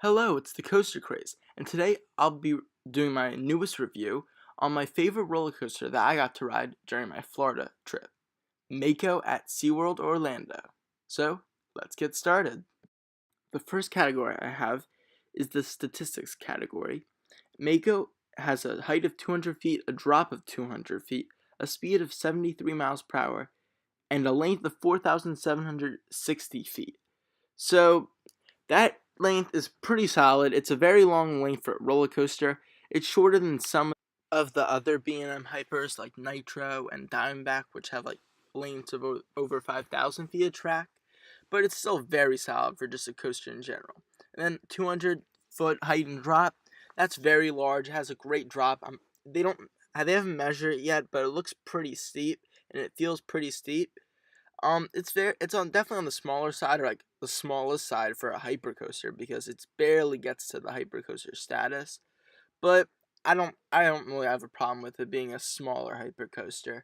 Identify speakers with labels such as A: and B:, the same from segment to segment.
A: Hello, it's the Coaster Craze, and today I'll be doing my newest review on my favorite roller coaster that I got to ride during my Florida trip, Mako at Seaworld Orlando. So, let's get started. The first category I have is the statistics category. Mako has a height of 200 feet, a drop of 200 feet, a speed of 73 miles per hour, and a length of 4,760 feet. So, that length is pretty solid. It's a very long length for a roller coaster. It's shorter than some of the other B&M Hypers like Nitro and Diamondback, which have like lengths of over 5,000 feet of track, but it's still very solid for just a coaster in general. And then 200-foot height and drop, that's very large. It has a great drop. They haven't measured it yet, but it looks pretty steep and it feels pretty steep. It's on definitely on the smaller side, or like the smallest side for a hypercoaster because it barely gets to the hypercoaster status. But I don't really have a problem with it being a smaller hypercoaster.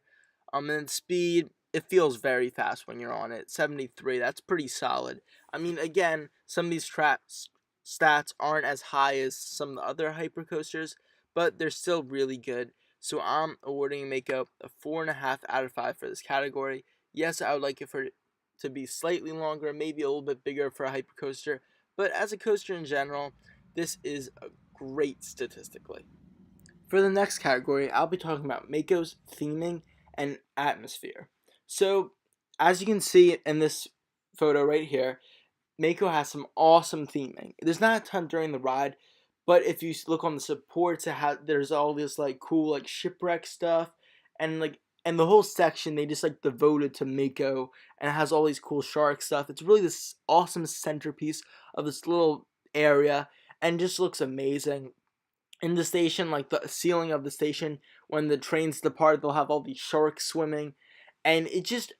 A: And speed, it feels very fast when you're on it. 73, that's pretty solid. I mean, again, some of these stats aren't as high as some of the other hypercoasters, but they're still really good. So I'm awarding Mako a 4.5 out of 5 for this category. Yes, I would like it for it to be slightly longer, maybe a little bit bigger for a hypercoaster, but as a coaster in general, this is a great statistically. For the next category, I'll be talking about Mako's theming and atmosphere. So, as you can see in this photo right here, Mako has some awesome theming. There's not a ton during the ride, but if you look on the supports, there's all this like cool like shipwreck stuff, and the whole section they just like devoted to Mako, and it has all these cool shark stuff. It's really this awesome centerpiece of this little area, and just looks amazing. In the station, like the ceiling of the station, when the trains depart, they'll have all these sharks swimming, and it just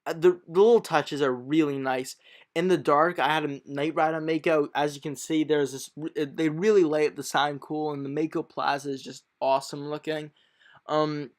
A: the little touches are really nice. In the dark, I had a night ride on Mako. As you can see, there's this. They really lay up the sign cool, and the Mako Plaza is just awesome looking. Um,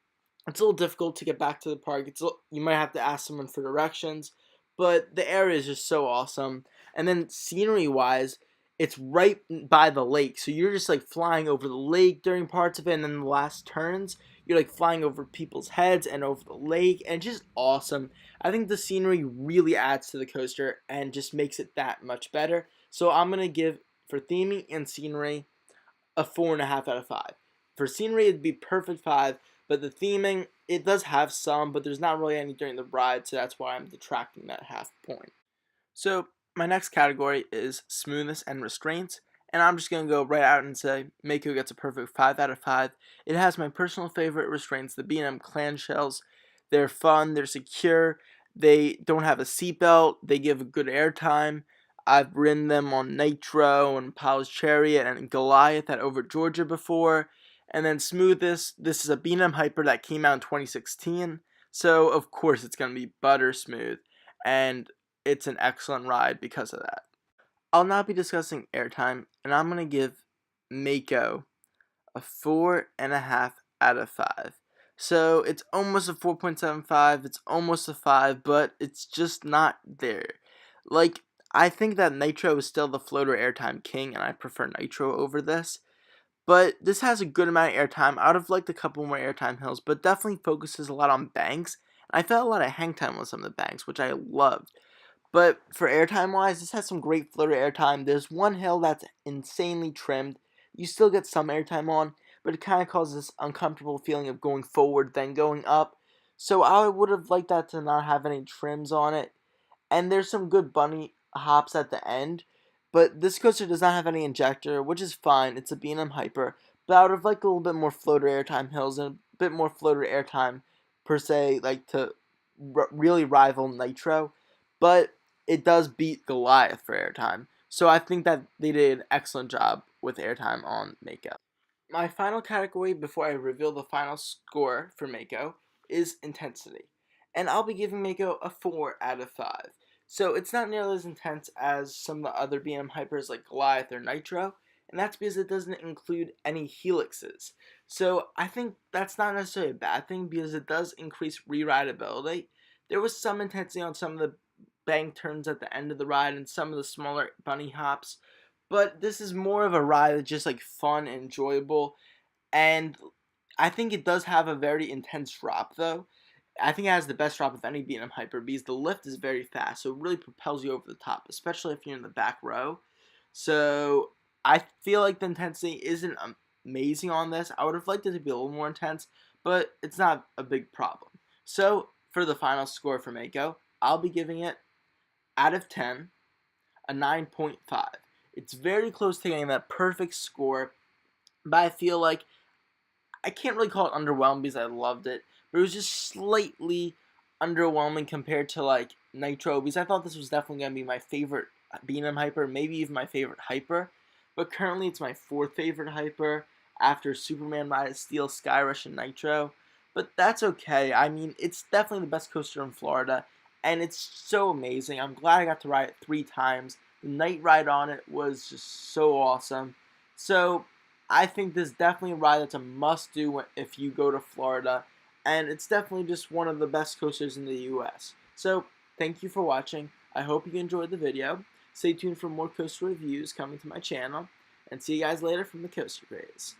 A: it's a little difficult to get back to the park. You might have to ask someone for directions, but the area is just so awesome. And then scenery wise, it's right by the lake, so you're just like flying over the lake during parts of it, and then the last turns, you're like flying over people's heads and over the lake, and just awesome. I think the scenery really adds to the coaster and just makes it that much better. So I'm gonna give for theming and scenery a 4.5 out of 5. For scenery, it'd be perfect 5, but the theming, it does have some, but there's not really any during the ride, so that's why I'm detracting that half point. So my next category is smoothness and restraints, and I'm just going to go right out and say Mako gets a perfect 5 out of 5. It has my personal favorite restraints, the B&M clamshells. They're fun, they're secure, they don't have a seatbelt, they give a good airtime. I've ridden them on Nitro and Powell's Chariot and Goliath at Over Georgia before. And then Smoothness, this is a B&M Hyper that came out in 2016, so of course it's going to be butter smooth, and it's an excellent ride because of that. I'll now be discussing Airtime, and I'm going to give Mako a 4.5 out of 5. So it's almost a 4.75, it's almost a 5, but it's just not there. Like, I think that Nitro is still the floater airtime king, and I prefer Nitro over this. But this has a good amount of airtime. I would have liked a couple more airtime hills, but definitely focuses a lot on banks. And I felt a lot of hang time on some of the banks, which I loved. But for airtime wise, this has some great floater airtime. There's one hill that's insanely trimmed. You still get some airtime on, but it kind of causes this uncomfortable feeling of going forward then going up. So I would have liked that to not have any trims on it. And there's some good bunny hops at the end. But this coaster does not have any injector, which is fine. It's a B&M Hyper. But I would have liked a little bit more floater airtime hills and a bit more floater airtime per se, like to really rival Nitro. But it does beat Goliath for airtime. So I think that they did an excellent job with airtime on Mako. My final category before I reveal the final score for Mako is intensity. And I'll be giving Mako a 4 out of 5. So it's not nearly as intense as some of the other B&M Hypers like Goliath or Nitro, and that's because it doesn't include any helixes. So I think that's not necessarily a bad thing because it does increase re-rideability. There was some intensity on some of the bank turns at the end of the ride and some of the smaller bunny hops, but this is more of a ride that's just like fun and enjoyable. And I think it does have a very intense drop though. I think it has the best drop of any B&M Hyper because the lift is very fast, so it really propels you over the top, especially if you're in the back row. So I feel like the intensity isn't amazing on this. I would have liked it to be a little more intense, but it's not a big problem. So for the final score for Mako, I'll be giving it, out of 10, a 9.5. It's very close to getting that perfect score, but I feel like I can't really call it underwhelming because I loved it, but it was just slightly underwhelming compared to like Nitro, because I thought this was definitely going to be my favorite B&M Hyper, maybe even my favorite Hyper, but currently it's my fourth favorite Hyper after Superman, Ride of Steel, Sky Rush, and Nitro, but that's okay. I mean, it's definitely the best coaster in Florida, and it's so amazing. I'm glad I got to ride it 3 times. The night ride on it was just so awesome. So I think this is definitely a ride that's a must-do if you go to Florida, and it's definitely just one of the best coasters in the U.S. So, thank you for watching. I hope you enjoyed the video. Stay tuned for more coaster reviews coming to my channel, and see you guys later from the Coaster Craze.